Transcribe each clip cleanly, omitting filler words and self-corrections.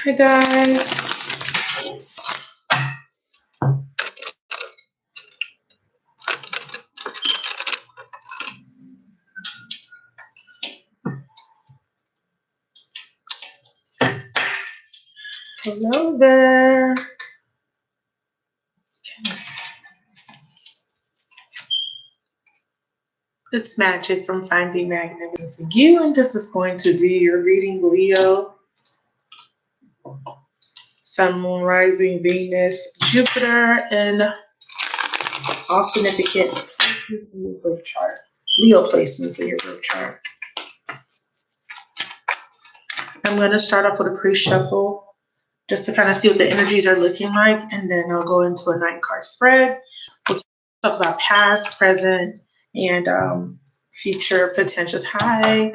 Hi guys. Hello there. It's Magic from Finding Magnificent You, and this is going to be your reading, Leo. Sun, Moon, Rising, Venus, Jupiter, and all significant placements in your birth chart. Leo placements in your birth chart. I'm going to start off with a pre-shuffle just to kind of see what the energies are looking like, and then I'll go into a 9-card spread. We'll talk about past, present, and future potentials. Hi.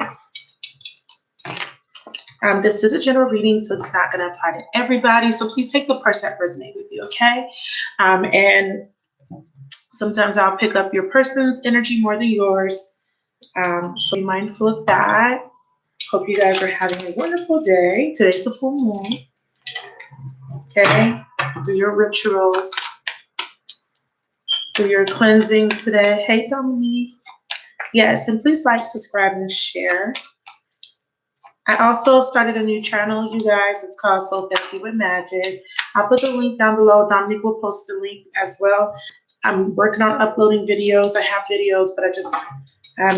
This is a general reading, so it's not going to apply to everybody. So please take the parts that resonate with you, okay? And sometimes I'll pick up your person's energy more than yours. So be mindful of that. Hope you guys are having a wonderful day. Today's a full moon. Okay? Do your rituals. Do your cleansings today. Hey, Dominique. Yes, and please like, subscribe, and share. I also started a new channel, you guys. It's called Soul Therapy with Magic. I'll put the link down below. Dominique will post the link as well. I'm working on uploading videos. I have videos, but I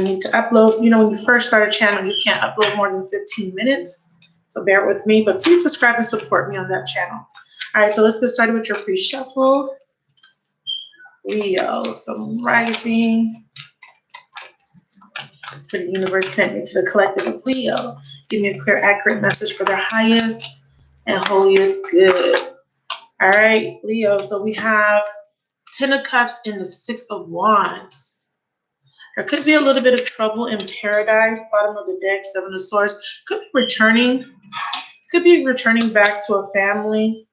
need to upload. You know, when you first start a channel, you can't upload more than 15 minutes. So bear with me, but please subscribe and support me on that channel. All right, so let's get started with your pre-shuffle. Leo, some rising. For the universe, connect me to the collective of Leo. Give me a clear, accurate message for their highest and holiest good. All right, Leo. So we have 10 of Cups and the 6 of Wands. There could be a little bit of trouble in paradise. Bottom of the deck, 7 of Swords. Could be returning. Could be returning back to a family.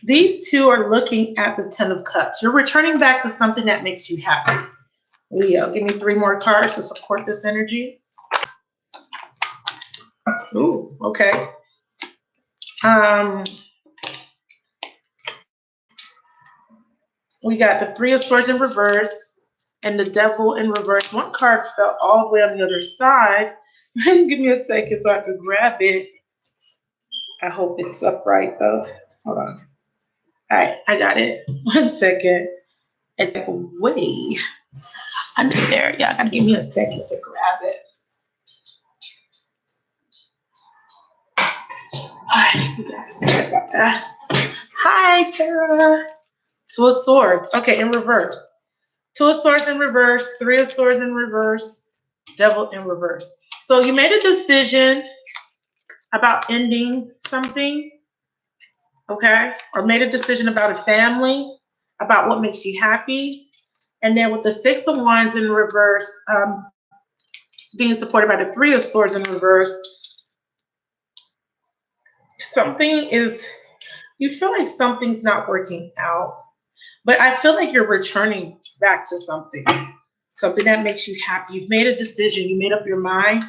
These two are looking at the 10 of Cups. You're returning back to something that makes you happy. Leo, give me 3 more cards to support this energy. Ooh, okay. We got the 3 of Swords in reverse and the Devil in reverse. One card fell all the way on the other side. Give me a second so I can grab it. I hope it's upright though. Hold on. All right, I got it. 1 second. It's like way under there. Yeah, I gotta give me a second to grab it. All right, you guys, sorry about that. Hi, Farah. 2 of Swords. Okay, in reverse. 2 of Swords in reverse. 3 of Swords in reverse. Devil in reverse. So you made a decision about ending something, okay? Or made a decision about a family, about what makes you happy. And then with the 6 of Wands in reverse, it's being supported by the 3 of Swords in reverse. You feel like something's not working out, but I feel like you're returning back to something that makes you happy. You've made a decision, you made up your mind,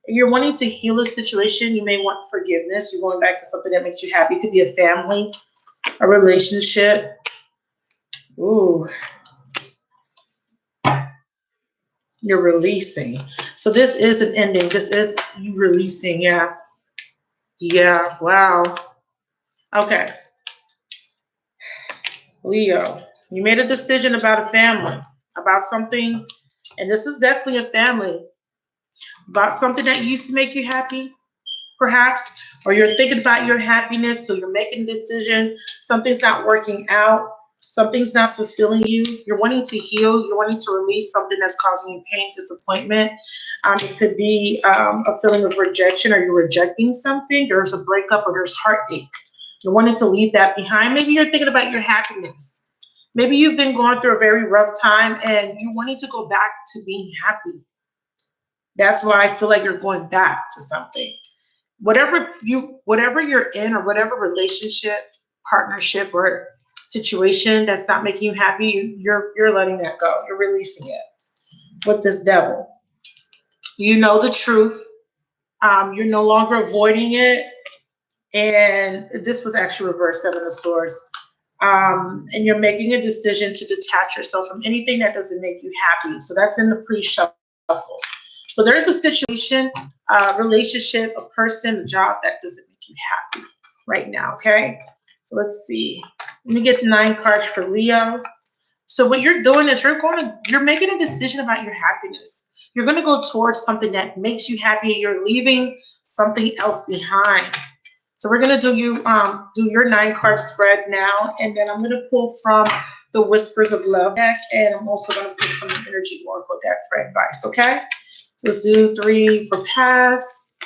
and you're wanting to heal a situation. You may want forgiveness. You're going back to something that makes you happy. It could be a family, a relationship. Ooh. You're releasing. So this is an ending. This is you releasing. Yeah. Yeah. Wow. Okay. Leo, you made a decision about a family, about something, and this is definitely a family, about something that used to make you happy, perhaps, or you're thinking about your happiness, so you're making a decision. Something's not working out. Something's not fulfilling you. You're wanting to heal. You're wanting to release something that's causing you pain, disappointment. This could be a feeling of rejection, or you're rejecting something. There's a breakup, or there's heartache. You're wanting to leave that behind. Maybe you're thinking about your happiness. Maybe you've been going through a very rough time, and you're wanting to go back to being happy. That's why I feel like you're going back to something. Whatever you're in, or whatever relationship, partnership, or situation that's not making you happy, you're letting that go. You're releasing it. With this Devil, you know the truth. You're no longer avoiding it. And this was actually reverse Seven of Swords. And you're making a decision to detach yourself from anything that doesn't make you happy. So that's in the pre-shuffle. So there's a situation, relationship, a person, a job that doesn't make you happy right now, okay? So let's see. Let me get the 9 cards for Leo. So what you're doing is you're making a decision about your happiness. You're going to go towards something that makes you happy. You're leaving something else behind. So we're going to do your 9 card spread now, and then I'm going to pull from the Whispers of Love deck, and I'm also going to pull from the Energy Oracle deck for advice, okay? So let's do 3 for past.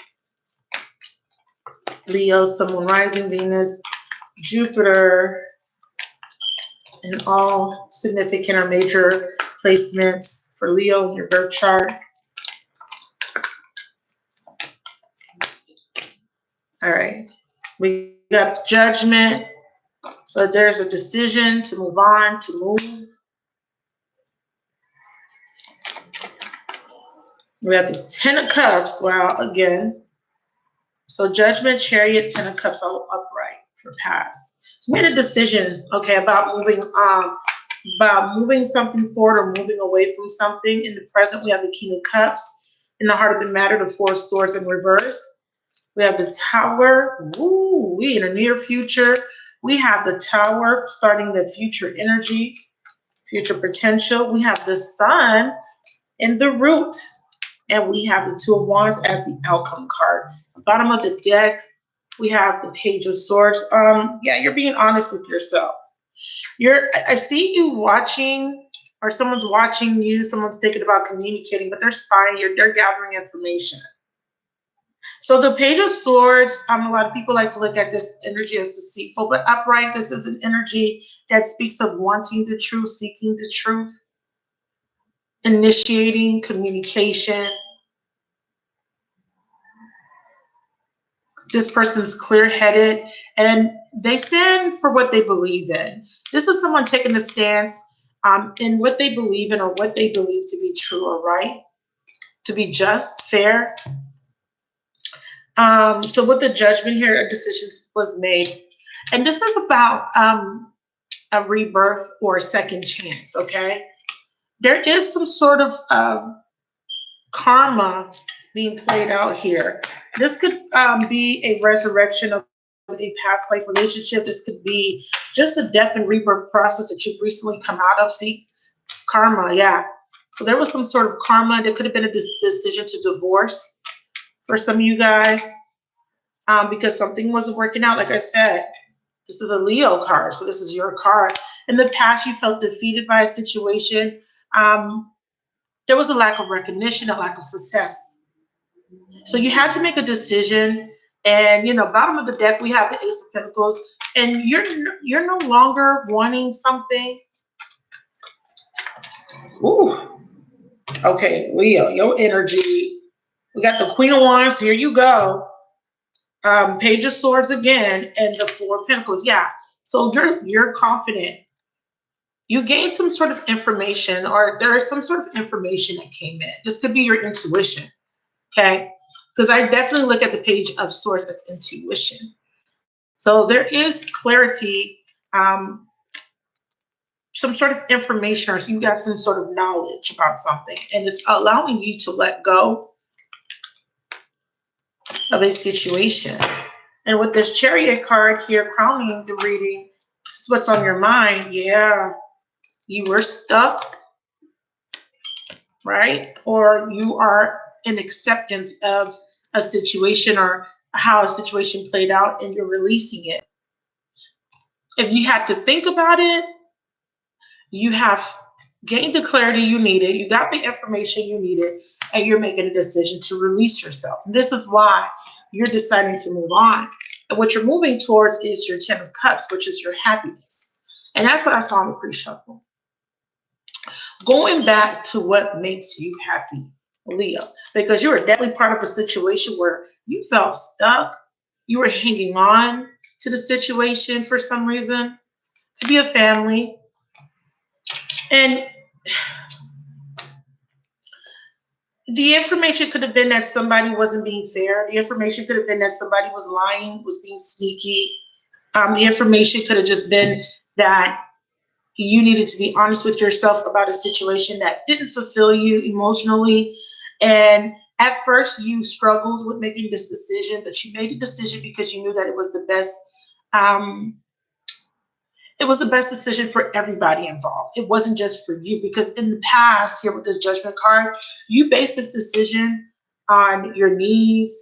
Leo, Sun, Moon, Rising, Venus, Jupiter, and all significant or major placements for Leo in your birth chart. All right. We got Judgment. So there's a decision to move on, to move. We have the 10 of Cups. Wow, again. So Judgment, Chariot, 10 of Cups, all upright for past. So we made a decision, okay, about moving something forward or moving away from something. In the present, we have the King of Cups. In the heart of the matter, the 4 of Swords in reverse. We have the Tower. Ooh, we in the near future. We have the Tower starting the future energy, future potential. We have the Sun in the Root. And we have the 2 of Wands as the outcome card. Bottom of the deck, we have the Page of Swords. Yeah, you're being honest with yourself. I see you watching, or someone's watching you, someone's thinking about communicating, but they're spying, they're gathering information. So the Page of Swords, a lot of people like to look at this energy as deceitful, but upright, this is an energy that speaks of wanting the truth, seeking the truth, initiating communication. This person's clear-headed, and they stand for what they believe in. This is someone taking a stance in what they believe in or what they believe to be true or right, to be just, fair. So with the Judgment here, a decision was made. And this is about a rebirth or a second chance, okay? There is some sort of karma being played out here. This could be a resurrection of a past life relationship. This could be just a death and rebirth process that you've recently come out of. See, karma, yeah. So there was some sort of karma. There could have been a decision to divorce for some of you guys because something wasn't working out. Like I said, this is a Leo card, so this is your card. In the past, you felt defeated by a situation. There was a lack of recognition, a lack of success. So you had to make a decision. And, bottom of the deck, we have the Ace of Pentacles. And you're no longer wanting something. Ooh. Okay, Leo, your energy. We got the Queen of Wands. Here you go. Page of Swords again. And the 4 of Pentacles. Yeah. So you're confident. You gained some sort of information, or there is some sort of information that came in. This could be your intuition. Okay. Because I definitely look at the Page of Swords as intuition. So there is clarity, some sort of information, or you got some sort of knowledge about something, and it's allowing you to let go of a situation. And with this Chariot card here crowning the reading, this is what's on your mind. Yeah, you were stuck, right? Or you are in acceptance of a situation or how a situation played out, and you're releasing it. If you had to think about it, you have gained the clarity you needed, you got the information you needed, and you're making a decision to release yourself. This is why you're deciding to move on. And what you're moving towards is your 10 of Cups, which is your happiness. And that's what I saw in the pre-shuffle. Going back to what makes you happy, Leo, because you were definitely part of a situation where you felt stuck. You were hanging on to the situation for some reason. Could be a family. And the information could have been that somebody wasn't being fair. The information could have been that somebody was lying, was being sneaky. The information could have just been that you needed to be honest with yourself about a situation that didn't fulfill you emotionally. And at first you struggled with making this decision, but you made a decision because you knew that it was the best. It was the best decision for everybody involved. It wasn't just for you, because in the past, here with this judgment card, you based this decision on your needs.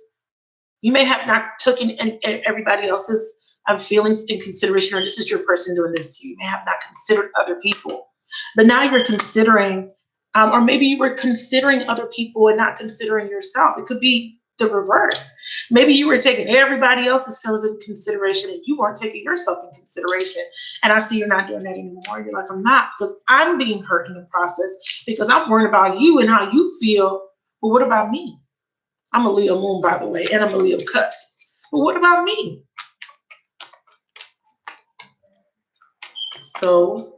You may have not taken everybody else's feelings in consideration, or this is your person doing this to you. You may have not considered other people, but now you're considering, or maybe you were considering other people and not considering yourself. It could be the reverse. Maybe you were taking everybody else's feelings in consideration and you weren't taking yourself in consideration. And I see you're not doing that anymore. You're like, I'm not, because I'm being hurt in the process, because I'm worried about you and how you feel. But what about me? I'm a Leo moon, by the way, and I'm a Leo cusp. But what about me? So,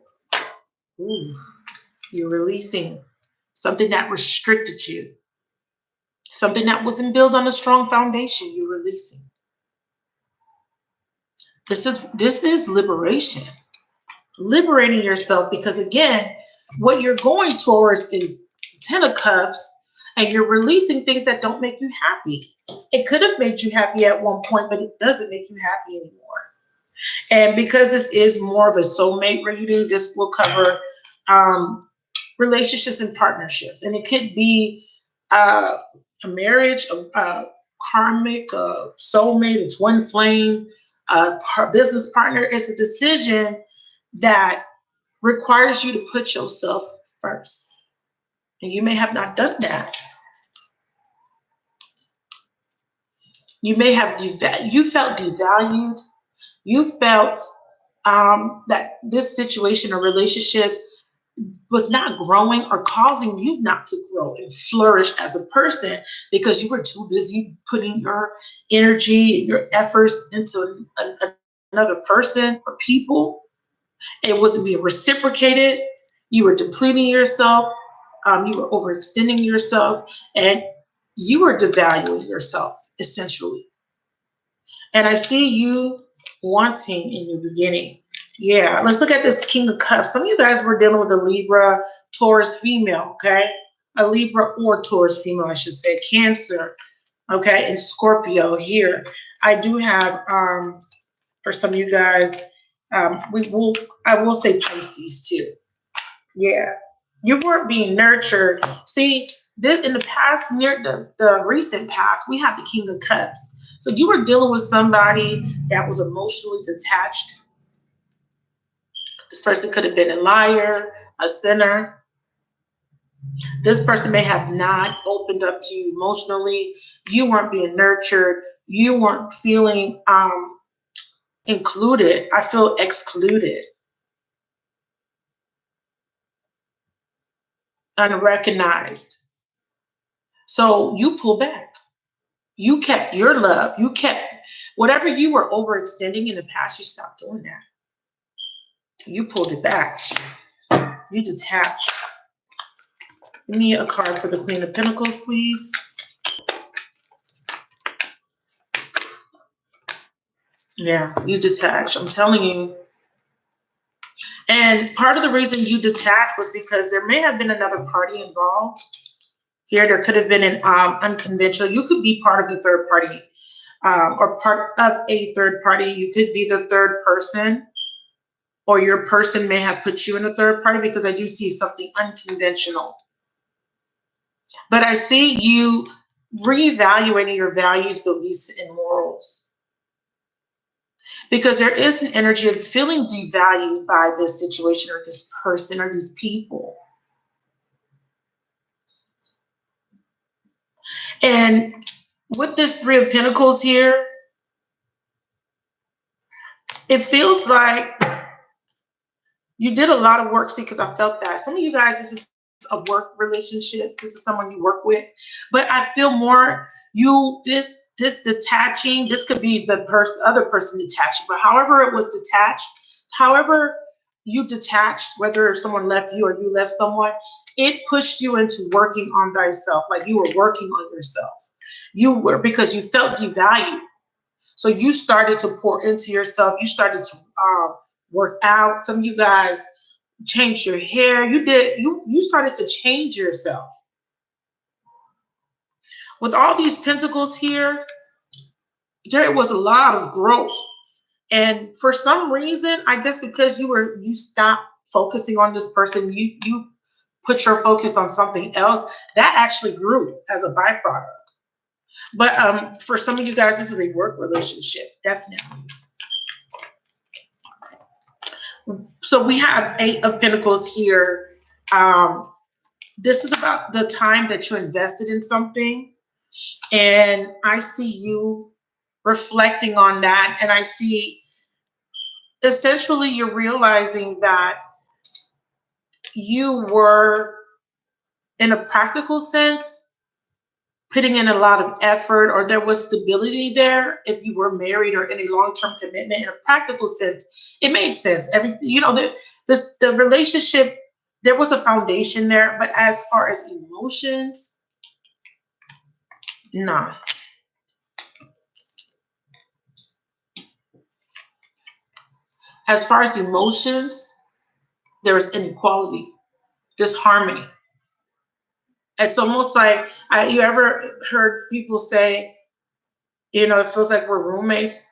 you're releasing something that restricted you. Something that wasn't built on a strong foundation, you're releasing. This is liberation. Liberating yourself, because again, what you're going towards is 10 of Cups, and you're releasing things that don't make you happy. It could have made you happy at one point, but it doesn't make you happy anymore. And because this is more of a soulmate reading, this will cover relationships and partnerships. And it could be a marriage, a karmic, a soulmate, a twin flame, a business partner. It's a decision that requires you to put yourself first. And you may have not done that. You may have you felt devalued. You felt that this situation or relationship was not growing or causing you not to grow and flourish as a person, because you were too busy putting your energy and your efforts into another person or people. It wasn't being reciprocated. You were depleting yourself. You were overextending yourself, and you were devaluing yourself, essentially. And I see you wanting in your beginning. Yeah, let's look at this King of Cups. Some of you guys were dealing with a Libra, Taurus female, okay? A Libra or Taurus female, I should say. Cancer, okay? And Scorpio here. I do have, for some of you guys, I will say Pisces too. Yeah. You weren't being nurtured. See, this in the past, near the recent past, we have the King of Cups. So you were dealing with somebody that was emotionally detached. This person could have been a liar, a sinner. This person may have not opened up to you emotionally. You weren't being nurtured. You weren't feeling included. I feel excluded, unrecognized. So you pull back. You kept your love. You kept whatever you were overextending in the past. You stopped doing that. You pulled it back. You detached. Give me a card for the Queen of Pentacles, please. Yeah, you detached. I'm telling you. And part of the reason you detached was because there may have been another party involved. Here, there could have been an unconventional. You could be part of the third party, or part of a third party. You could be the third person, or your person may have put you in a third party, because I do see something unconventional. But I see you reevaluating your values, beliefs, and morals. Because there is an energy of feeling devalued by this situation or this person or these people. And with this Three of Pentacles here, it feels like you did a lot of work. See, because I felt that. Some of you guys, this is a work relationship. This is someone you work with. But I feel more this detaching. This could be the other person detaching. But however it was detached, however you detached, whether someone left you or you left someone, it pushed you into working on thyself. Like you were working on yourself. You were, because you felt devalued. So you started to pour into yourself. You started to work out. Some of you guys changed your hair. You started to change yourself. With all these pentacles here, there was a lot of growth. And for some reason, I guess because you stopped focusing on this person, you put your focus on something else, that actually grew as a byproduct. But for some of you guys, this is a work relationship, definitely. So we have 8 of Pentacles here. This is about the time that you invested in something. And I see you reflecting on that. And I see essentially you're realizing that you were, in a practical sense, putting in a lot of effort, or there was stability there. If you were married or in a long-term commitment, in a practical sense, it made sense. The relationship, there was a foundation there, but as far as emotions, nah. As far as emotions, there is inequality, disharmony. It's almost like, you ever heard people say, it feels like we're roommates,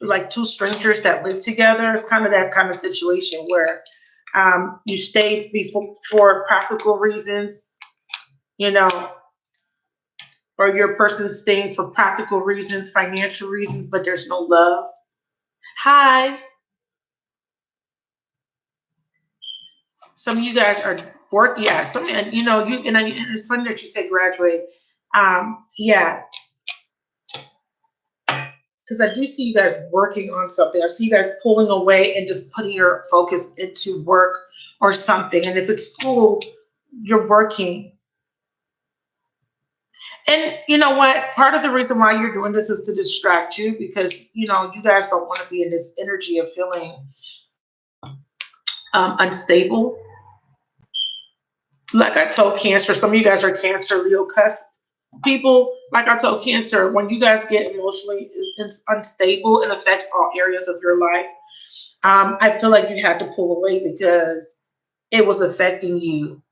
like 2 strangers that live together. It's kind of that kind of situation where you stay for practical reasons, or your person's staying for practical reasons, financial reasons, but there's no love. Hi. Some of you guys are working, yeah. And it's funny that you say graduate. Yeah, because I do see you guys working on something. I see you guys pulling away and just putting your focus into work or something. And if it's school, you're working. And you know what? Part of the reason why you're doing this is to distract you, because you guys don't want to be in this energy of feeling unstable. Like I told Cancer, some of you guys are Cancer, Leo, cusp people. Like I told Cancer, when you guys get emotionally unstable, it affects all areas of your life. I feel like you had to pull away because it was affecting you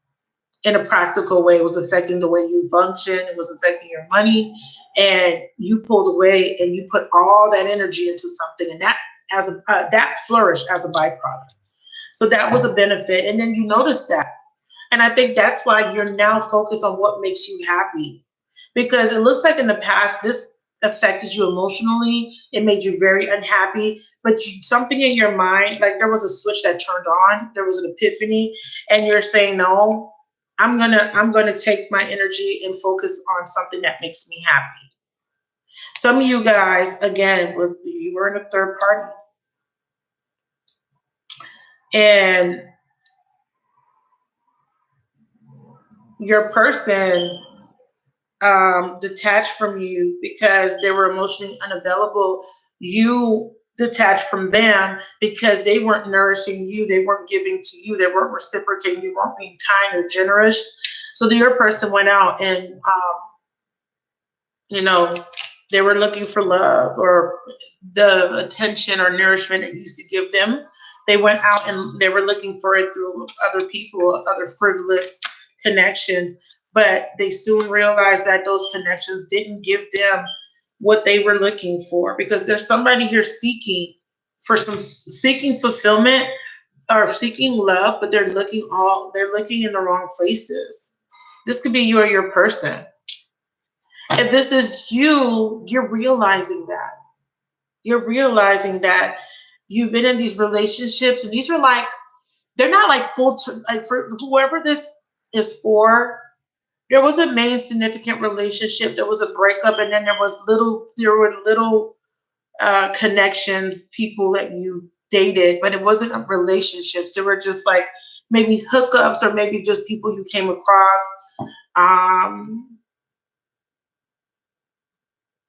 in a practical way. It was affecting the way you function. It was affecting your money, and you pulled away and you put all that energy into something, and that flourished as a byproduct. So that was a benefit, and then you noticed that. And I think that's why you're now focused on what makes you happy. Because it looks like in the past, this affected you emotionally. It made you very unhappy. But something in your mind, like there was a switch that turned on. There was an epiphany. And you're saying, no, I'm gonna take my energy and focus on something that makes me happy. Some of you guys, again, you were in a third party. And your person detached from you because they were emotionally unavailable. You detached from them because they weren't nourishing you. They weren't giving to you. They weren't reciprocating. You weren't being kind or generous. So your person went out and, they were looking for love or the attention or nourishment that you used to give them. They went out and they were looking for it through other people, other frivolous connections. But they soon realized that those connections didn't give them what they were looking for, because there's somebody here seeking fulfillment or seeking love, but they're looking in the wrong places. This could be you or your person. If this is you, you're realizing that. You're realizing that you've been in these relationships, and these are like, they're not like like for whoever this is for. There was a main significant relationship. There was a breakup, and then there were little connections, people that you dated, but it wasn't relationships. They were just like maybe hookups, or maybe just people you came across.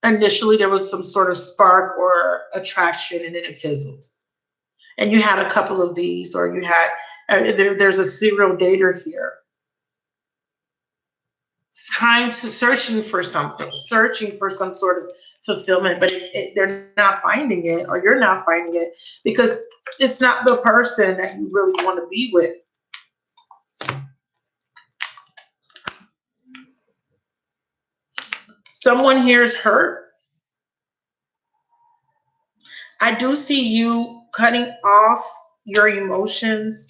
Initially, there was some sort of spark or attraction, and then it fizzled. and you had a couple of these, or you had, there's a serial dater here. Searching for something, searching for some sort of fulfillment, but they're not finding it, or you're not finding it, because it's not the person that you really want to be with. Someone here is hurt. I do see you cutting off your emotions,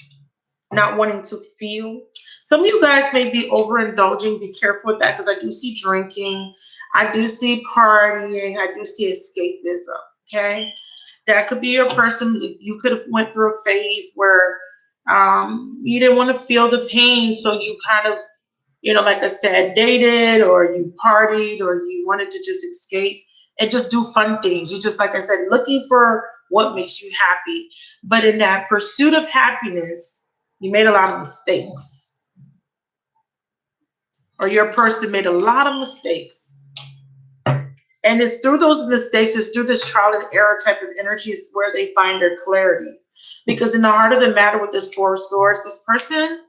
not wanting to feel. Some of you guys may be overindulging. Be careful with that, because I do see drinking. I do see partying. I do see escapism, okay? That could be your person. You could have went through a phase where you didn't want to feel the pain, so you kind of, like I said, dated, or you partied, or you wanted to just escape and just do fun things. You just, like I said, looking for what makes you happy. But in that pursuit of happiness, you made a lot of mistakes. Or your person made a lot of mistakes. And it's through those mistakes, it's through this trial and error type of energy is where they find their clarity. Because in the heart of the matter with this Four of Swords, this person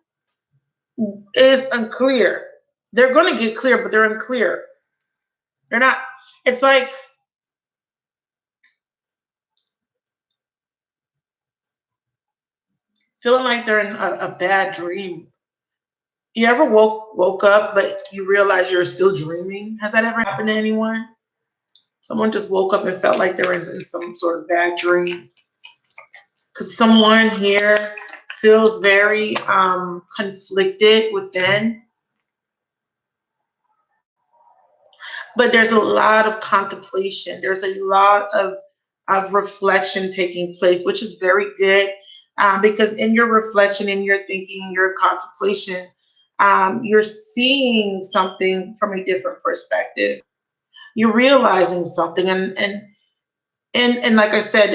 is unclear. They're going to get clear, but they're unclear. They're not, it's like, feeling like they're in a bad dream. You ever woke up, but you realize you're still dreaming? Has that ever happened to anyone? Someone just woke up and felt like they're in some sort of bad dream. Because someone here feels very conflicted within. But there's a lot of contemplation. There's a lot of reflection taking place, which is very good, because in your reflection, in your thinking, your contemplation, you're seeing something from a different perspective. You're realizing something, and like I said,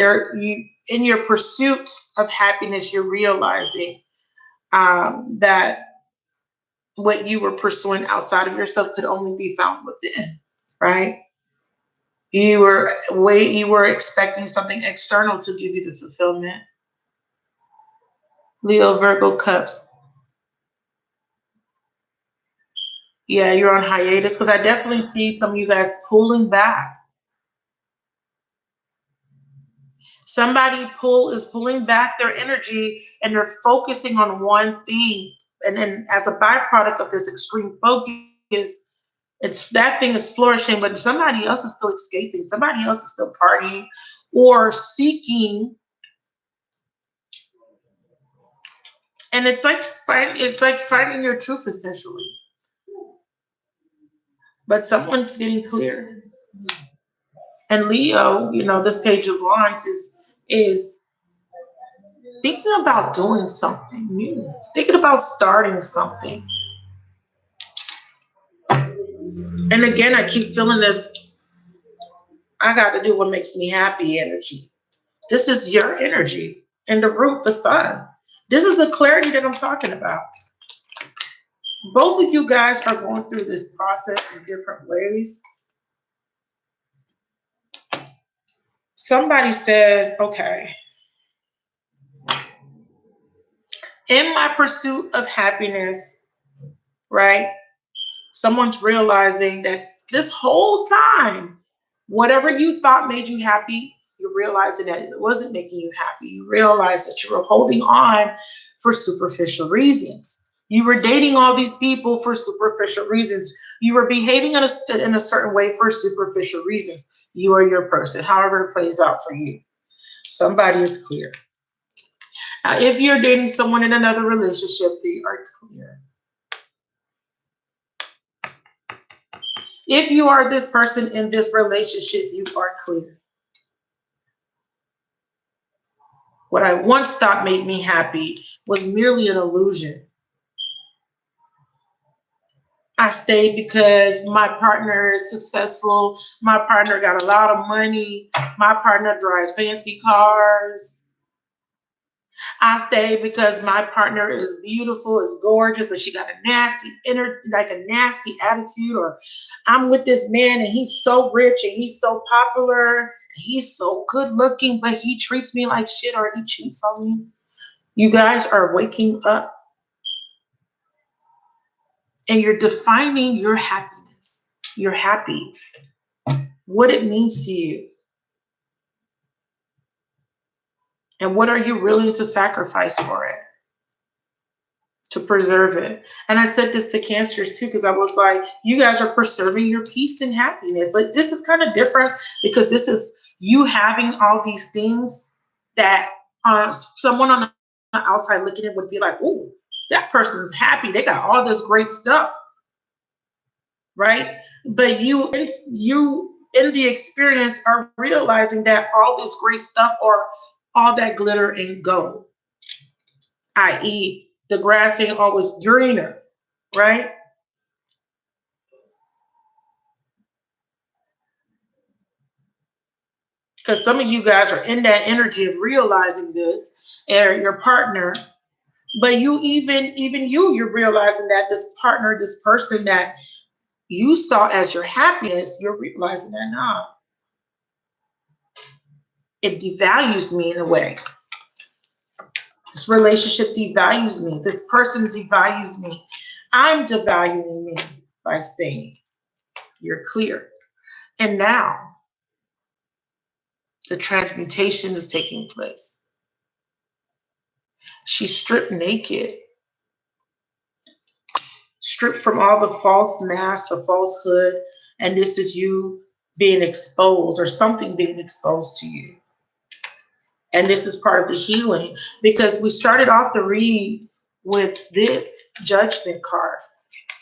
in your pursuit of happiness, you're realizing that what you were pursuing outside of yourself could only be found within, right? You were expecting something external to give you the fulfillment. Leo, Virgo, Cups. Yeah, you're on hiatus, because I definitely see some of you guys pulling back. Somebody is pulling back their energy, and they're focusing on one thing. And then as a byproduct of this extreme focus, that thing is flourishing, but somebody else is still escaping. Somebody else is still partying or seeking. And it's like finding your truth, essentially. But someone's getting clear. And Leo, this Page of Wands is thinking about doing something new, thinking about starting something. And again, I keep feeling this, I got to do what makes me happy energy. This is your energy. And the root, the sun. This is the clarity that I'm talking about. Both of you guys are going through this process in different ways. Somebody says, okay, in my pursuit of happiness, right? Someone's realizing that this whole time, whatever you thought made you happy, you're realizing that it wasn't making you happy. You realize that you were holding on for superficial reasons. You were dating all these people for superficial reasons. You were behaving in a certain way for superficial reasons. You are your person, however it plays out for you. Somebody is clear. Now, if you're dating someone in another relationship, they are clear. If you are this person in this relationship, you are clear. What I once thought made me happy was merely an illusion. I stayed because my partner is successful. My partner got a lot of money. My partner drives fancy cars. I stay because my partner is beautiful, is gorgeous, but she got a nasty a nasty attitude. Or I'm with this man and he's so rich and he's so popular, he's so good looking, but he treats me like shit or he cheats on me. You guys are waking up and you're defining your happiness. You're happy. What it means to you. And what are you willing to sacrifice for it? To preserve it. And I said this to Cancers too, because I was like, you guys are preserving your peace and happiness. But this is kind of different because this is you having all these things that someone on the outside looking at would be like, oh, that person's happy. They got all this great stuff. Right? But you in the experience are realizing that all this great stuff or all that glitter ain't gold. I.e., the grass ain't always greener, right? Because some of you guys are in that energy of realizing this, and your partner, but you're realizing that this partner, this person that you saw as your happiness, you're realizing that now it devalues me in a way. This relationship devalues me. This person devalues me. I'm devaluing me by staying. You're clear. And now the transmutation is taking place. She's stripped naked, stripped from all the false mask, the falsehood, and this is you being exposed or something being exposed to you. And this is part of the healing because we started off the read with this judgment card,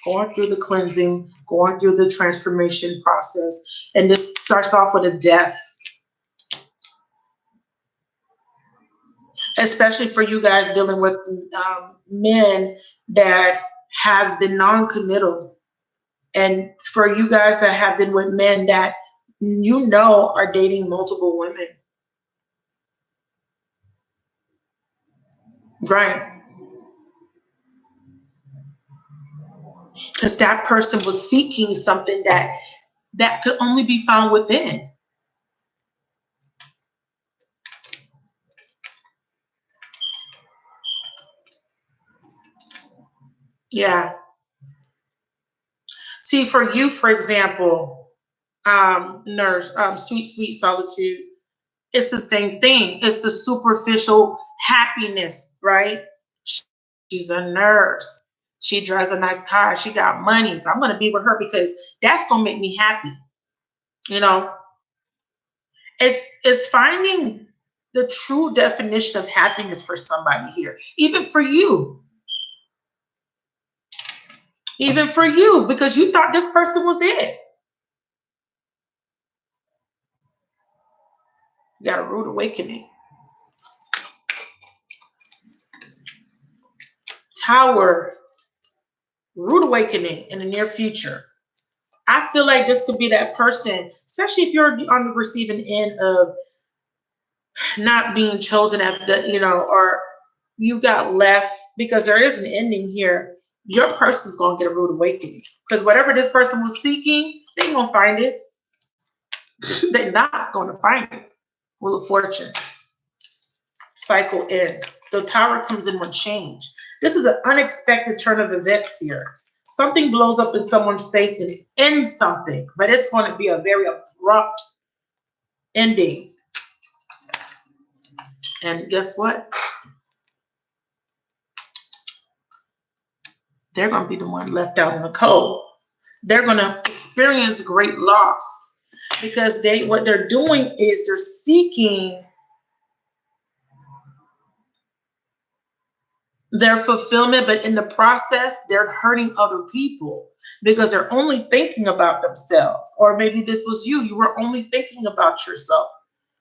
going through the cleansing, going through the transformation process. And this starts off with a death. Especially for you guys dealing with men that have been non-committal. And for you guys that have been with men that you know are dating multiple women. Right. Because that person was seeking something that could only be found within. Yeah. See, for you, for example, nurse, sweet solitude, it's the same thing. It's the superficial happiness, right? She's a nurse. She drives a nice car. She got money. So I'm going to be with her because that's going to make me happy. You know, it's finding the true definition of happiness for somebody here, even for you. Even for you, because you thought this person was it. You got a rude awakening. Tower, rude awakening in the near future. I feel like this could be that person, especially if you're on the receiving end of not being chosen at the, or you got left, because there is an ending here. Your person's going to get a rude awakening because whatever this person was seeking, they ain't going to find it. They're not going to find it. Wheel of Fortune. Cycle ends. The Tower comes in with change. This is an unexpected turn of events here. Something blows up in someone's face and it ends something, but it's going to be a very abrupt ending. And guess what? They're going to be the one left out in the cold. They're going to experience great loss because what they're doing is they're seeking their fulfillment, but in the process, they're hurting other people because they're only thinking about themselves. Or maybe this was you. You were only thinking about yourself,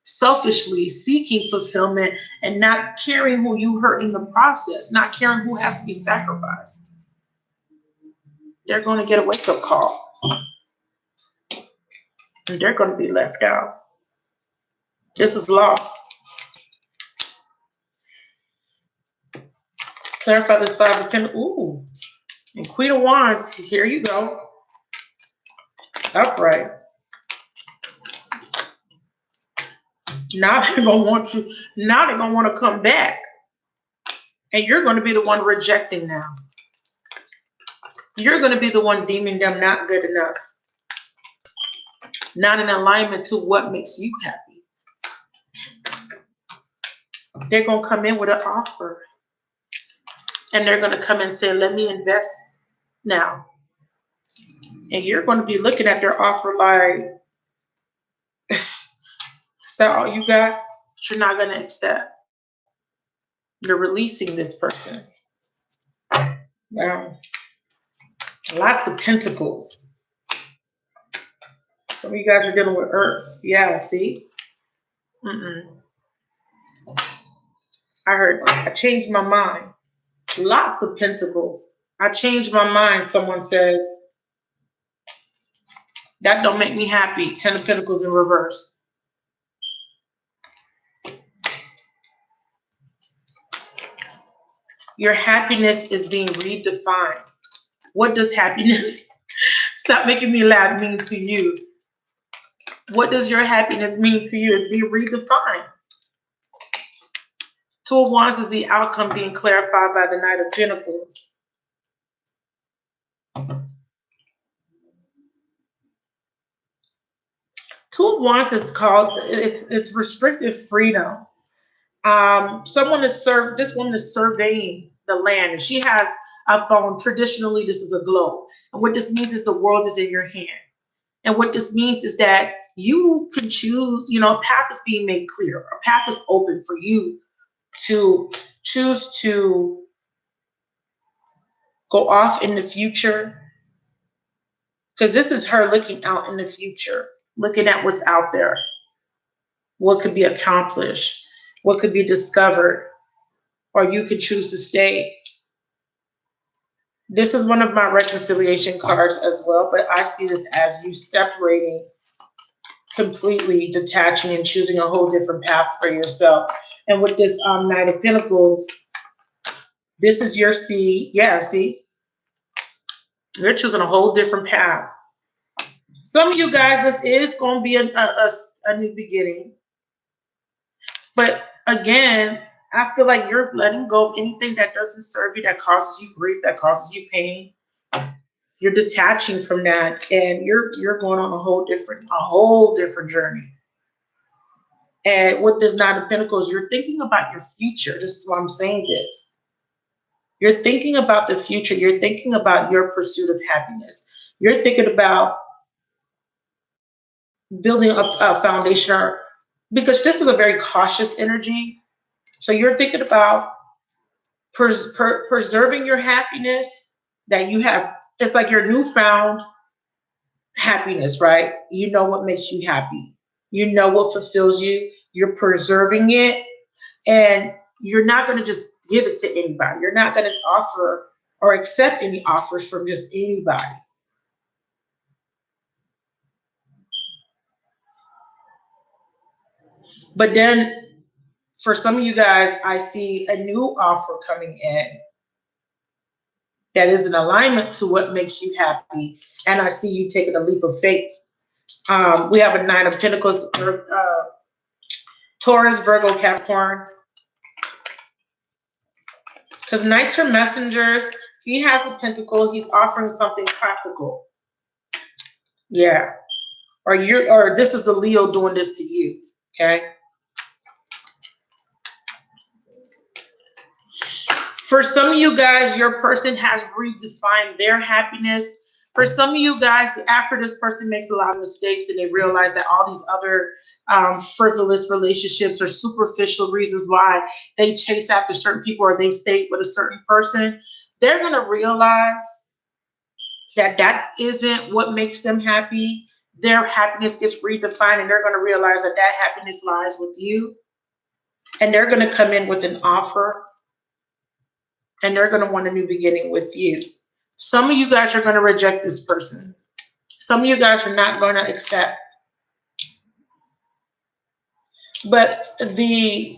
selfishly seeking fulfillment and not caring who you hurt in the process, not caring who has to be sacrificed. They're going to get a wake-up call. And they're going to be left out. This is loss. Clarify this Five of Pentacles. Ooh. And Queen of Wands. Here you go. Upright. Now they're gonna want you. Now they're gonna want to come back, and you're going to be the one rejecting now. You're going to be the one deeming them not good enough, not in alignment to what makes you happy. They're going to come in with an offer, and they're going to come and say, "Let me invest now." And you're going to be looking at their offer like, "Is that all you got?" But you're not going to accept. You're releasing this person. Wow. Lots of pentacles. Some of you guys are dealing with Earth. Yeah, see? I heard, I changed my mind. Lots of pentacles. I changed my mind, someone says. That don't make me happy. 10 of Pentacles in reverse. Your happiness is being redefined. What does happiness? Stop making me laugh mean to you. What does your happiness mean to you? It's being redefined. Two of Wands is the outcome being clarified by the Knight of Pentacles. Two of Wands is called, it's restrictive freedom. This woman is surveying the land, and she has a phone. Traditionally, this is a globe. And what this means is the world is in your hand. And what this means is that you can choose, a path is being made clear. A path is open for you to choose to go off in the future. Because this is her looking out in the future, looking at what's out there, what could be accomplished, what could be discovered, or you could choose to stay. This is one of my reconciliation cards as well, but I see this as you separating, completely detaching and choosing a whole different path for yourself. And with this Knight of Pentacles, this is your seed. Yeah, see? You're choosing a whole different path. Some of you guys, this is going to be a new beginning. But again, I feel like you're letting go of anything that doesn't serve you, that causes you grief, that causes you pain. You're detaching from that, and you're going on a whole different journey. And with this Nine of Pentacles, you're thinking about your future. This is why I'm saying this. You're thinking about the future. You're thinking about your pursuit of happiness. You're thinking about building up a foundation, because this is a very cautious energy. So you're thinking about preserving your happiness that you have. It's like your newfound happiness, right? You know what makes you happy. You know what fulfills you. You're preserving it, and you're not going to just give it to anybody. You're not going to offer or accept any offers from just anybody. But then for some of you guys, I see a new offer coming in that is in alignment to what makes you happy. And I see you taking a leap of faith. We have a Nine of Pentacles, Taurus, Virgo, Capricorn. Because Knights are messengers. He has a pentacle. He's offering something practical. Yeah. Or this is the Leo doing this to you. Okay. For some of you guys, your person has redefined their happiness. For some of you guys, after this person makes a lot of mistakes and they realize that all these other frivolous relationships or superficial reasons why they chase after certain people or they stay with a certain person, they're going to realize that that isn't what makes them happy. Their happiness gets redefined, and they're going to realize that that happiness lies with you. And they're going to come in with an offer, and they're going to want a new beginning with you. Some of you guys are going to reject this person. Some of you guys are not going to accept. But the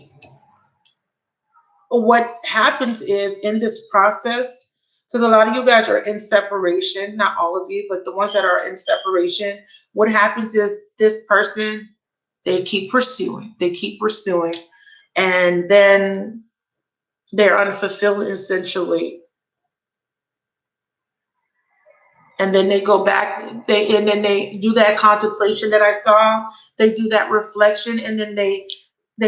what happens is in this process, because a lot of you guys are in separation, not all of you, but the ones that are in separation, what happens is this person, they keep pursuing, and then they're unfulfilled essentially. And then they go back, and then they do that contemplation that I saw, they do that reflection, and then they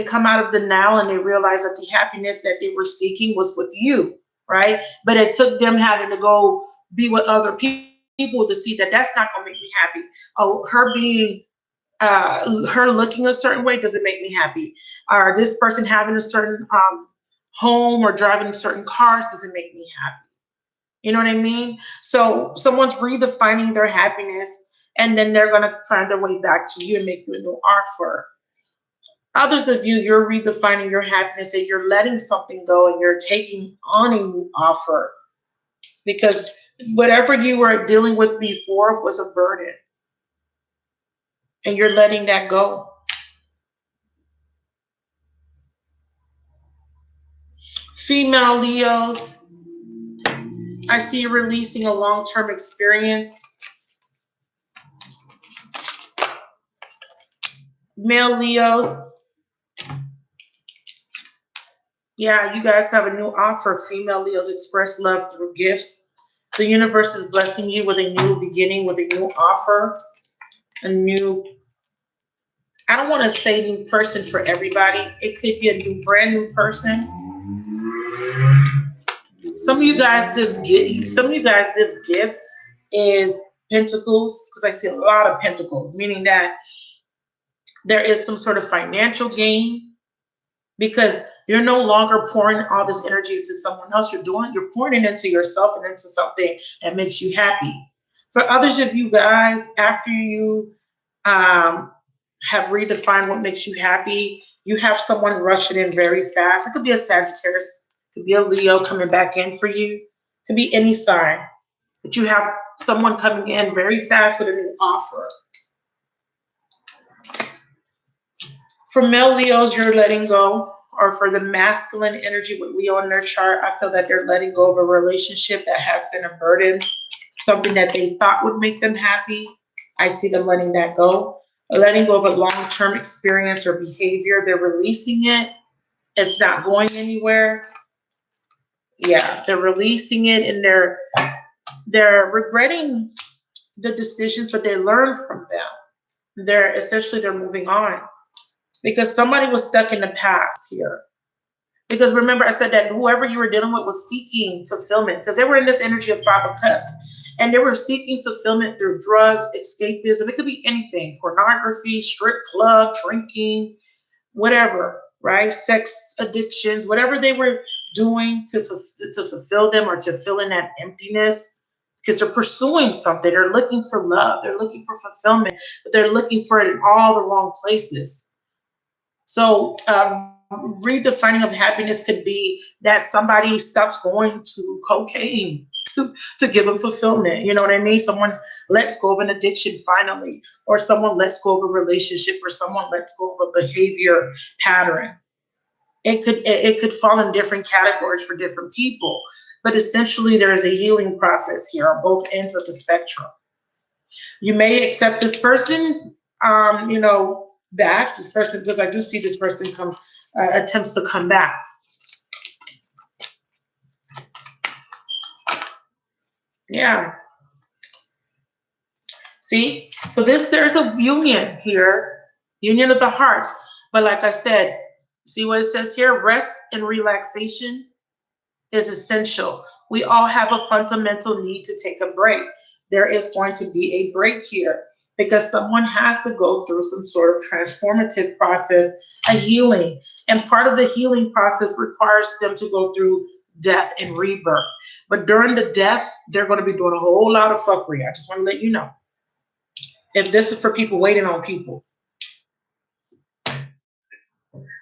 come out of denial and they realize that the happiness that they were seeking was with you, right? But it took them having to go be with other people to see that that's not going to make me happy. Oh, her looking a certain way doesn't make me happy. Or this person having a certain home or driving certain cars doesn't make me happy. You know what I mean? So someone's redefining their happiness, and then they're going to find their way back to you and make you a new offer. Others of you, you're redefining your happiness and you're letting something go and you're taking on a new offer because whatever you were dealing with before was a burden and you're letting that go. Female Leos, I see you releasing a long-term experience. Male Leos, yeah, you guys have a new offer. Female Leos, express love through gifts. The universe is blessing you with a new beginning, with a new offer, a new, I don't want to say new person for everybody. It could be a new, brand new person. Some of you guys, this gift is pentacles, because I see a lot of pentacles, meaning that there is some sort of financial gain because you're no longer pouring all this energy into someone else. You're pouring it into yourself and into something that makes you happy. For others of you guys, after you have redefined what makes you happy, you have someone rushing in very fast. It could be a Sagittarius, it could be a Leo coming back in for you. It could be any sign. But you have someone coming in very fast with a new offer. For male Leos, you're letting go, or for the masculine energy with Leo in their chart, I feel that they're letting go of a relationship that has been a burden, something that they thought would make them happy. I see them letting that go. Letting go of a long-term experience or behavior. They're releasing it. It's not going anywhere. Yeah, they're releasing it and they're regretting the decisions, but they learn from them. They're moving on. Because somebody was stuck in the past here. Because remember, I said that whoever you were dealing with was seeking fulfillment because they were in this energy of Five of Cups and they were seeking fulfillment through drugs, escapism. It could be anything, pornography, strip club, drinking, whatever, right? Sex addictions, whatever they were doing to fulfill them or to fill in that emptiness because they're pursuing something. They're looking for love. They're looking for fulfillment, but they're looking for it in all the wrong places. So redefining of happiness could be that somebody stops going to cocaine to give them fulfillment. You know what I mean? Someone lets go of an addiction finally, or someone lets go of a relationship, or someone lets go of a behavior pattern. It could fall in different categories for different people, but essentially there is a healing process here on both ends of the spectrum. You may accept this person, back this person, because I do see this person attempts to come back. Yeah. See, so there's a union here, union of the hearts. But like I said, see what it says here? Rest and relaxation is essential. We all have a fundamental need to take a break. There is going to be a break here because someone has to go through some sort of transformative process, a healing. And part of the healing process requires them to go through death and rebirth. But during the death, they're going to be doing a whole lot of fuckery. I just want to let you know. If this is for people waiting on people.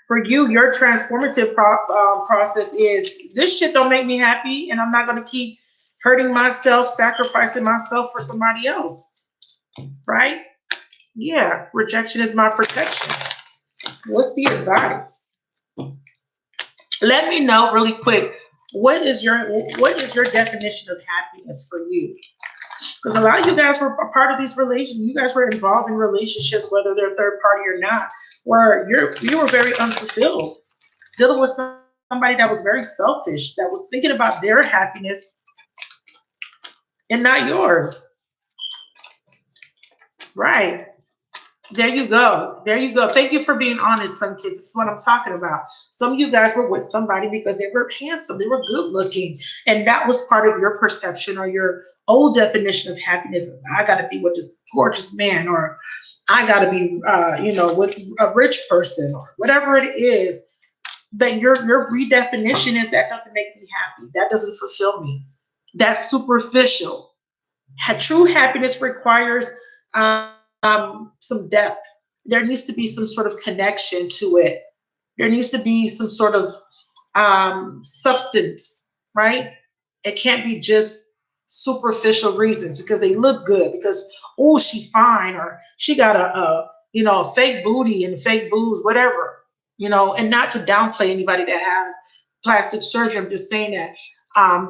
For you, your transformative process is this shit don't make me happy, and I'm not going to keep hurting myself, sacrificing myself for somebody else. Right? Yeah, rejection is my protection. What's the advice? Let me know really quick. What is your definition of happiness for you? Because a lot of you guys were a part of these relations. You guys were involved in relationships, whether they're third party or not, where you were very unfulfilled, dealing with somebody that was very selfish, that was thinking about their happiness and not yours. Right. There you go. There you go. Thank you for being honest, some kids. This is what I'm talking about. Some of you guys were with somebody because they were handsome, they were good looking, and that was part of your perception or your old definition of happiness. I got to be with this gorgeous man, or I got to be, with a rich person, or whatever it is. But your redefinition is that doesn't make me happy. That doesn't fulfill me. That's superficial. True happiness requires some depth. There needs to be some sort of connection to it. There needs to be some sort of substance, right? It can't be just superficial reasons because they look good, because oh, she fine, or she got a fake booty and fake boobs, whatever, and not to downplay anybody that have plastic surgery. I'm just saying that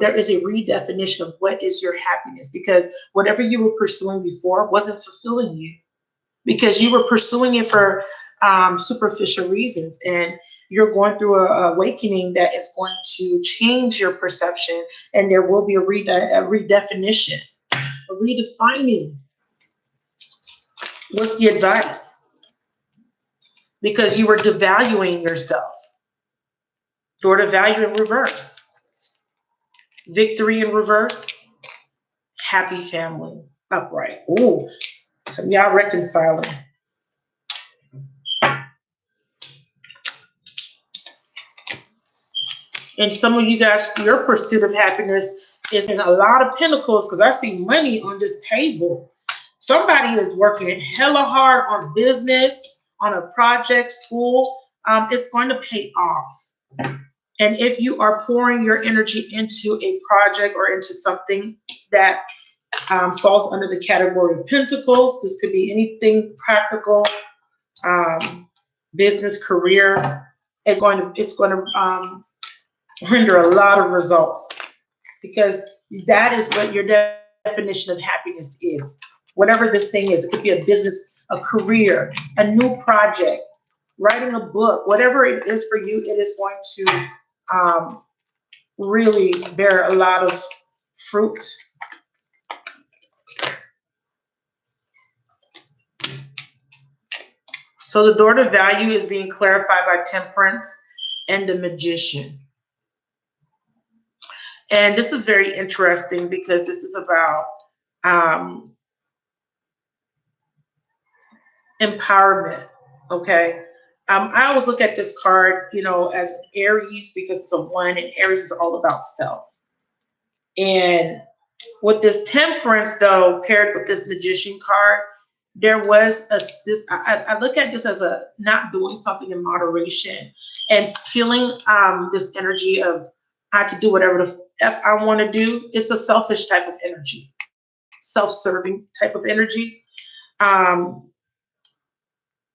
there is a redefinition of what is your happiness, because whatever you were pursuing before wasn't fulfilling you, because you were pursuing it for superficial reasons, and you're going through a awakening that is going to change your perception, and there will be a redefinition, a redefining. What's the advice? Because you were devaluing yourself. Door to value in reverse. Victory in reverse. Happy family upright. Ooh, some y'all reconciling. And some of you guys, your pursuit of happiness is in a lot of pentacles, because I see money on this table. Somebody is working hella hard on business, on a project, school. It's going to pay off. And if you are pouring your energy into a project or into something that falls under the category of pentacles, this could be anything practical, business, career. It's going to render a lot of results, because that is what your definition of happiness is. Whatever this thing is, it could be a business, a career, a new project, writing a book, whatever it is for you, it is going to really bear a lot of fruit. So the door to value is being clarified by Temperance and the Magician. And this is very interesting because this is about empowerment. Okay. I always look at this card, as Aries, because it's a 1, and Aries is all about self. And with this Temperance, though, paired with this Magician card, there was I look at this as a not doing something in moderation, and feeling this energy of I could do whatever the F I want to do. It's a selfish type of energy, self-serving type of energy.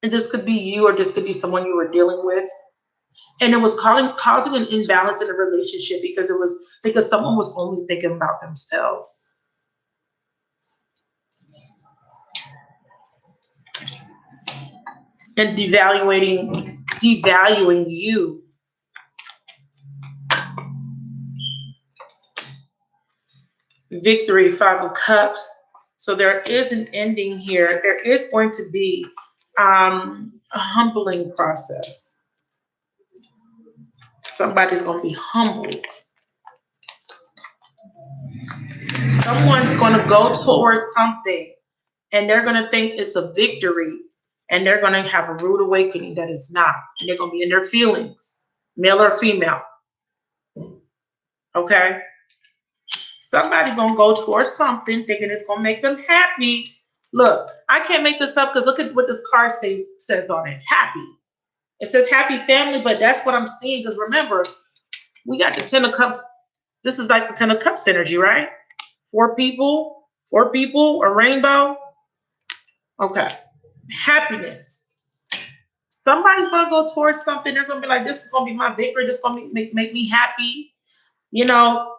And this could be you, or this could be someone you were dealing with. And it was causing an imbalance in the relationship, because someone was only thinking about themselves. And devaluing you. Victory, 5 of Cups. So there is an ending here. There is going to be a humbling process. Somebody's going to be humbled. Someone's going to go towards something, and they're going to think it's a victory, and they're going to have a rude awakening that is not. And they're going to be in their feelings, male or female. Okay? Somebody's going to go towards something thinking it's going to make them happy. Look, I can't make this up, because look at what this card says on it. Happy. It says happy family, but that's what I'm seeing, because remember, we got the 10 of Cups. This is like the 10 of Cups energy, right? 4 people, a rainbow. Okay. Happiness. Somebody's gonna go towards something. They're gonna be like, this is gonna be my victory. This is gonna make me happy. You know,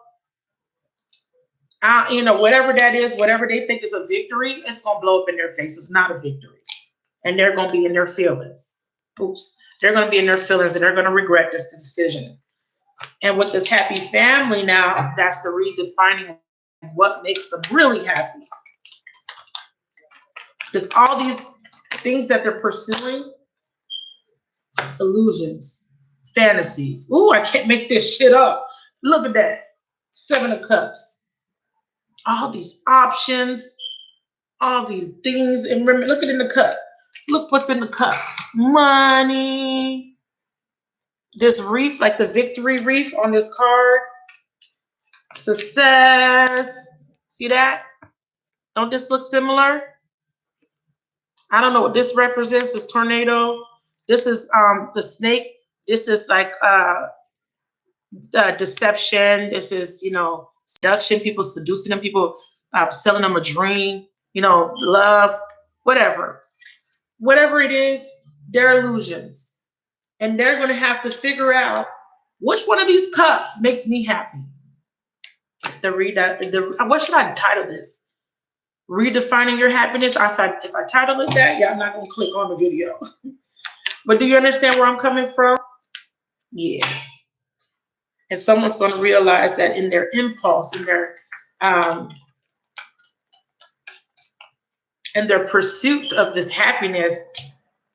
whatever that is, whatever they think is a victory, it's gonna blow up in their face. It's not a victory, and they're gonna be in their feelings. Oops, they're gonna be in their feelings, and they're gonna regret this decision. And with this happy family now, that's the redefining of what makes them really happy. Because all these things that they're pursuing, illusions, fantasies. Ooh, I can't make this shit up. Look at that. 7 of Cups. All these options, all these things. And remember, look at it in the cup. Look what's in the cup. Money. This wreath, like the victory wreath on this card. Success. See that? Don't this look similar? I don't know what this represents, this tornado. This is the snake. This is like deception. This is, seduction, people seducing them, people selling them a dream, love, whatever. Whatever it is, they're illusions. And they're going to have to figure out which one of these cups makes me happy. What should I title this? Redefining your happiness. If I title it that, yeah, I'm not going to click on the video. But do you understand where I'm coming from? Yeah. And someone's going to realize that in their impulse, in their pursuit of this happiness,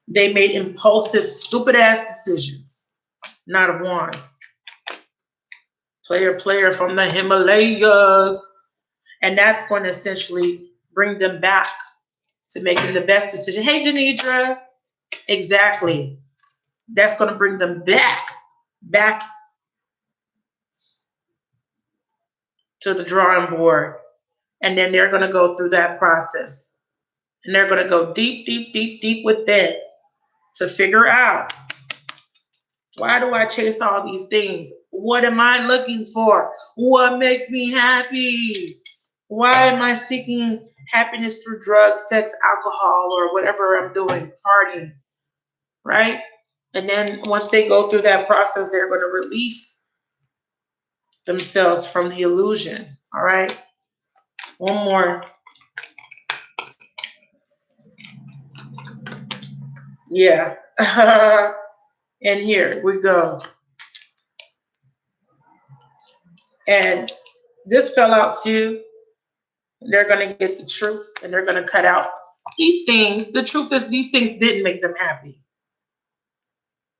they made impulsive, stupid ass decisions. Knight of Wands. Player from the Himalayas. And that's going to essentially bring them back to making the best decision. Hey, Janidra. Exactly. That's going to bring them back to the drawing board. And then they're going to go through that process. And they're going to go deep, deep, deep, deep within to figure out, why do I chase all these things? What am I looking for? What makes me happy? Why am I seeking happiness through drugs, sex, alcohol, or whatever I'm doing, partying, right? And then once they go through that process, they're going to release themselves from the illusion, all right? One more. Yeah. And here we go. And this fell out too. They're going to get the truth, and they're going to cut out these things. The truth is, these things didn't make them happy.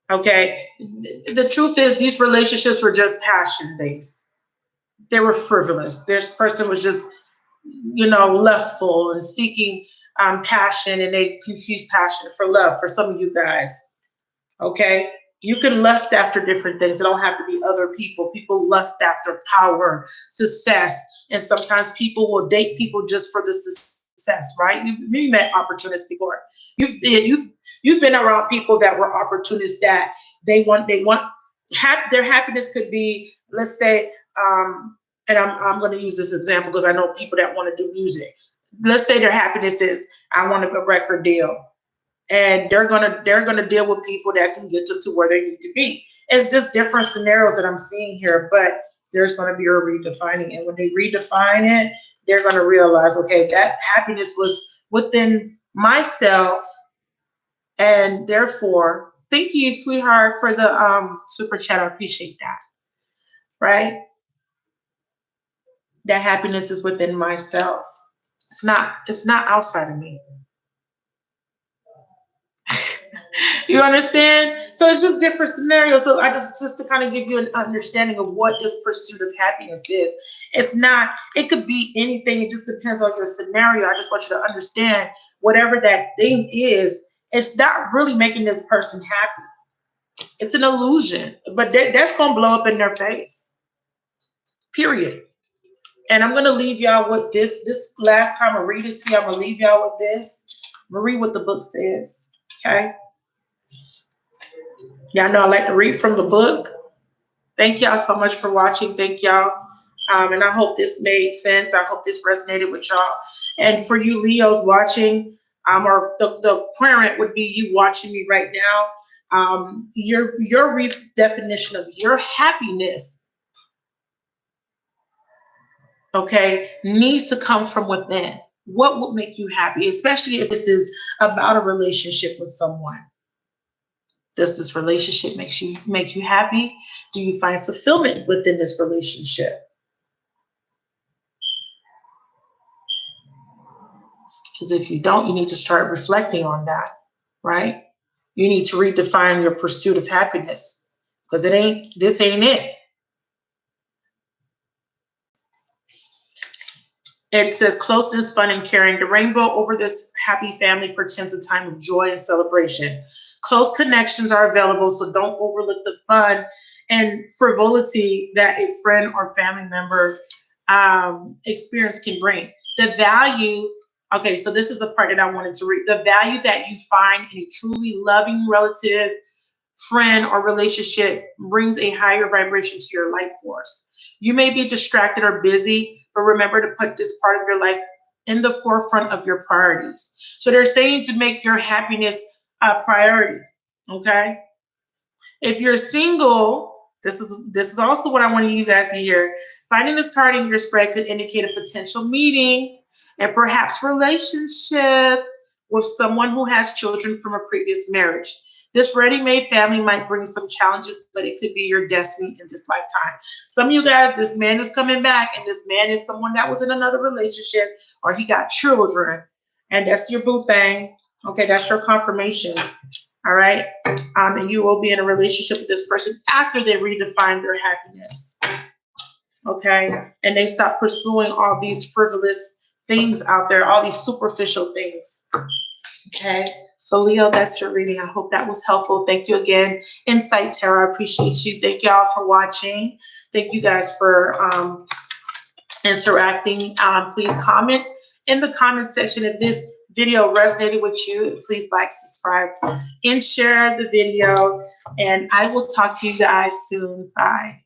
Okay? The truth is, these relationships were just passion-based. They were frivolous. This person was just, lustful and seeking passion, and they confused passion for love for some of you guys. Okay? You can lust after different things. It don't have to be other people. People lust after power, success, and sometimes people will date people just for the success, right? You've met opportunists before. You've been around people that were opportunists, that their happiness could be, let's say, and I'm going to use this example because I know people that want to do music. Let's say their happiness is, I want a record deal. And they're gonna deal with people that can get to where they need to be. It's just different scenarios that I'm seeing here, but there's gonna be a redefining. And when they redefine it, they're gonna realize, okay, that happiness was within myself, and therefore, thank you, sweetheart, for the super chat. I appreciate that. Right? That happiness is within myself. It's not outside of me. You understand? So it's just different scenarios. So I just to kind of give you an understanding of what this pursuit of happiness is. It could be anything. It just depends on your scenario. I just want you to understand whatever that thing is, it's not really making this person happy. It's an illusion, but that's going to blow up in their face. Period. And I'm going to leave y'all with this last time I read it to you. I'm going to leave y'all with this. I'm going to read what the book says. Okay. Y'all know I like to read from the book. Thank y'all so much for watching. Thank y'all. And I hope this made sense. I hope this resonated with y'all. And for you Leos watching, or the parent would be you watching me right now. Your redefinition of your happiness, okay, needs to come from within. What will make you happy, especially if this is about a relationship with someone? Does this relationship make you happy? Do you find fulfillment within this relationship? Because if you don't, you need to start reflecting on that, right? You need to redefine your pursuit of happiness, because this ain't it. It says closeness, fun, and caring. The rainbow over this happy family portends a time of joy and celebration. Close connections are available, so don't overlook the fun and frivolity that a friend or family member experience can bring. The value, okay, so this is the part that I wanted to read. The value that you find in a truly loving relative, friend, or relationship brings a higher vibration to your life force. You may be distracted or busy, but remember to put this part of your life in the forefront of your priorities. So they're saying to make your happiness a priority. Okay. If you're single, this is also what I want you guys to hear. Finding this card in your spread could indicate a potential meeting and perhaps relationship with someone who has children from a previous marriage. This ready-made family might bring some challenges, but it could be your destiny in this lifetime. Some of you guys, this man is coming back, and this man is someone that was in another relationship, or he got children, and that's your boo thing. Okay, that's your confirmation. All right, and you will be in a relationship with this person after they redefine their happiness. Okay, and they stop pursuing all these frivolous things out there, all these superficial things. Okay, so Leo, that's your reading. I hope that was helpful. Thank you again, Insight Tarot. I appreciate you. Thank y'all for watching. Thank you guys for interacting. Please comment in the comment section if this video resonated with you. Please like, subscribe, and share the video. And I will talk to you guys soon. Bye.